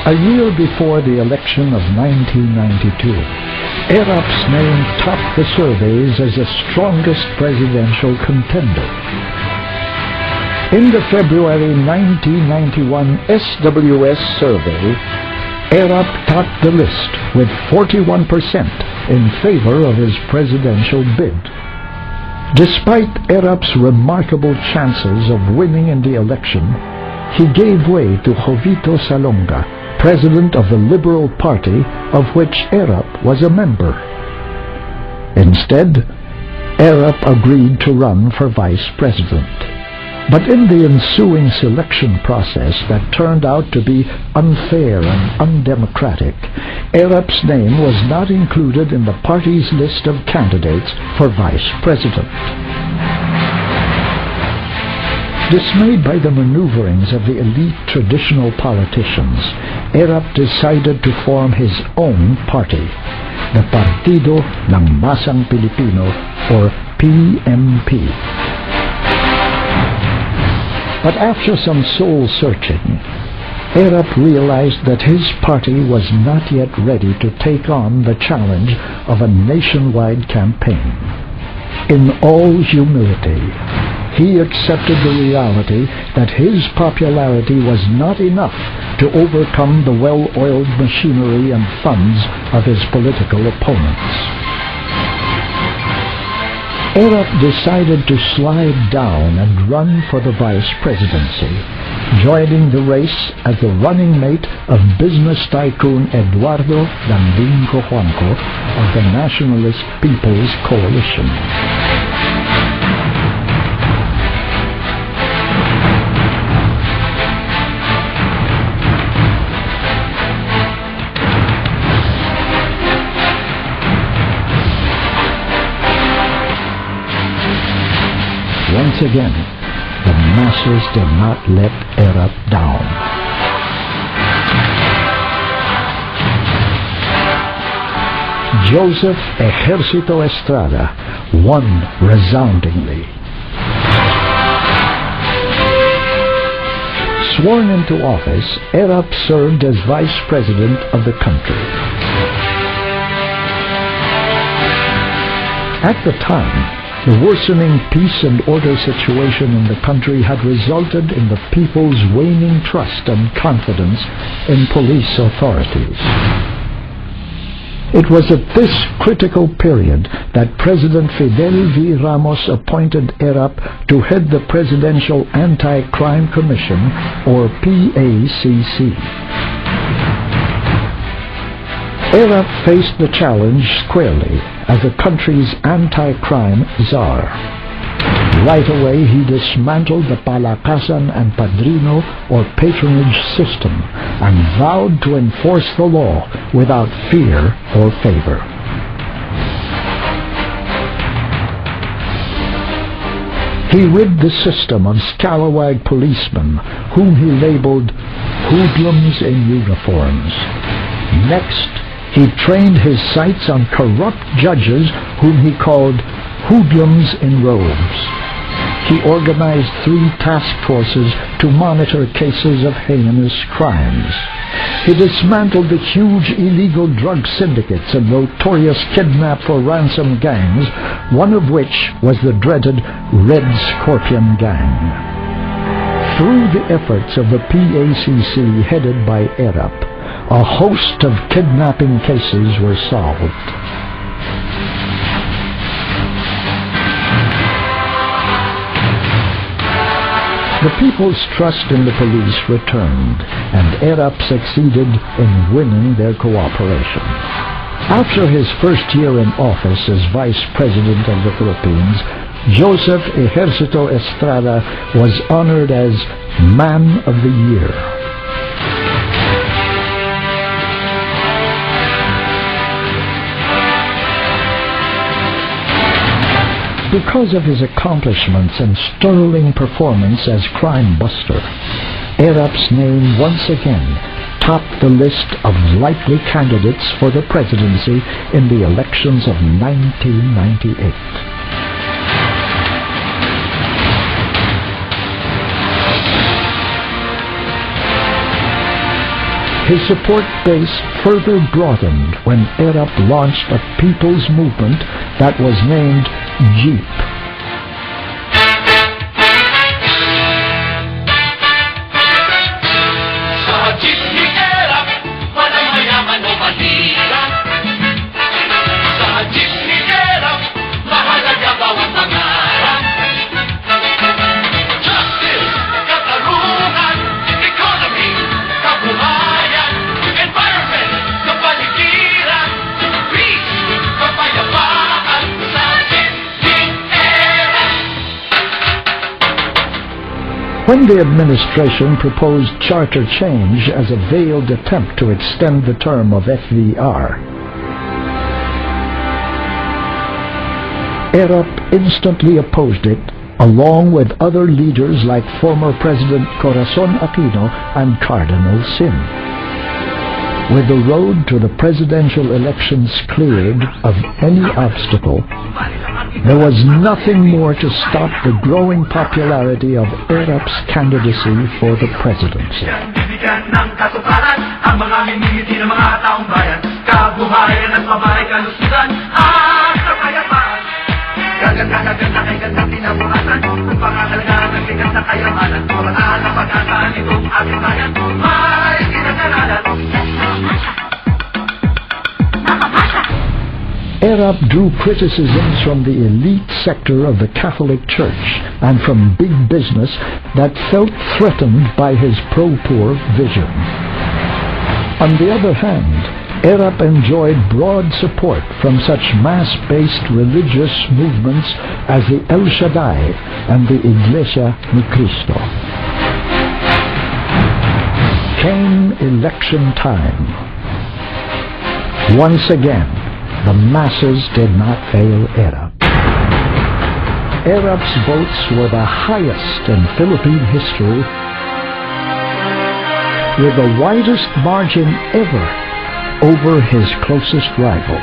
A year before the election of 1992, Erap's name topped the surveys as the strongest presidential contender. In the February 1991 SWS survey, Erap topped the list with 41% in favor of his presidential bid. Despite Erap's remarkable chances of winning in the election, he gave way to Jovito Salonga, president of the Liberal Party, of which Erap was a member. Instead, Erap agreed to run for vice president. But in the ensuing selection process that turned out to be unfair and undemocratic, Erap's name was not included in the party's list of candidates for vice president. Dismayed by the maneuverings of the elite traditional politicians, Erap decided to form his own party, the Partido ng Masang Pilipino, or PMP. But after some soul-searching, Erap realized that his party was not yet ready to take on the challenge of a nationwide campaign. In all humility, he accepted the reality that his popularity was not enough to overcome the well-oiled machinery and funds of his political opponents. Erap decided to slide down and run for the vice presidency, joining the race as the running mate of business tycoon Eduardo Landing Cojuangco of the Nationalist People's Coalition. Once again, the masses did not let Erap down. Joseph Ejercito Estrada won resoundingly. Sworn into office, Erap served as vice president of the country. At the time, the worsening peace and order situation in the country had resulted in the people's waning trust and confidence in police authorities. It was at this critical period that President Fidel V. Ramos appointed Erap to head the Presidential Anti-Crime Commission, or PACC. Erap faced the challenge squarely as the country's anti-crime czar. Right away, he dismantled the palakasan and padrino or patronage system and vowed to enforce the law without fear or favor. He rid the system of scalawag policemen whom he labeled hoodlums in uniforms. Next, he trained his sights on corrupt judges whom he called hoodlums in robes. He organized 3 task forces to monitor cases of heinous crimes. He dismantled the huge illegal drug syndicates and notorious kidnap for ransom gangs, one of which was the dreaded Red Scorpion Gang. Through the efforts of the PACC headed by Erap, a host of kidnapping cases were solved. The people's trust in the police returned, and Erap succeeded in winning their cooperation. After his first year in office as Vice President of the Philippines, Joseph Ejercito Estrada was honored as Man of the Year. Because of his accomplishments and sterling performance as crime buster, Erap's name once again topped the list of likely candidates for the presidency in the elections of 1998. His support base further broadened when Erap launched a people's movement that was named JEEP. When the administration proposed charter change as a veiled attempt to extend the term of FVR, Erap instantly opposed it, along with other leaders like former President Corazon Aquino and Cardinal Sin. With the road to the presidential elections cleared of any obstacle, there was nothing more to stop the growing popularity of Erap's candidacy for the presidency. Erap drew criticisms from the elite sector of the Catholic Church and from big business that felt threatened by his pro-poor vision. On the other hand, Erap enjoyed broad support from such mass-based religious movements as the El Shaddai and the Iglesia Ni Cristo. Came election time. Once again, the masses did not fail Erap. Erap's votes were the highest in Philippine history, with the widest margin ever over his closest rival.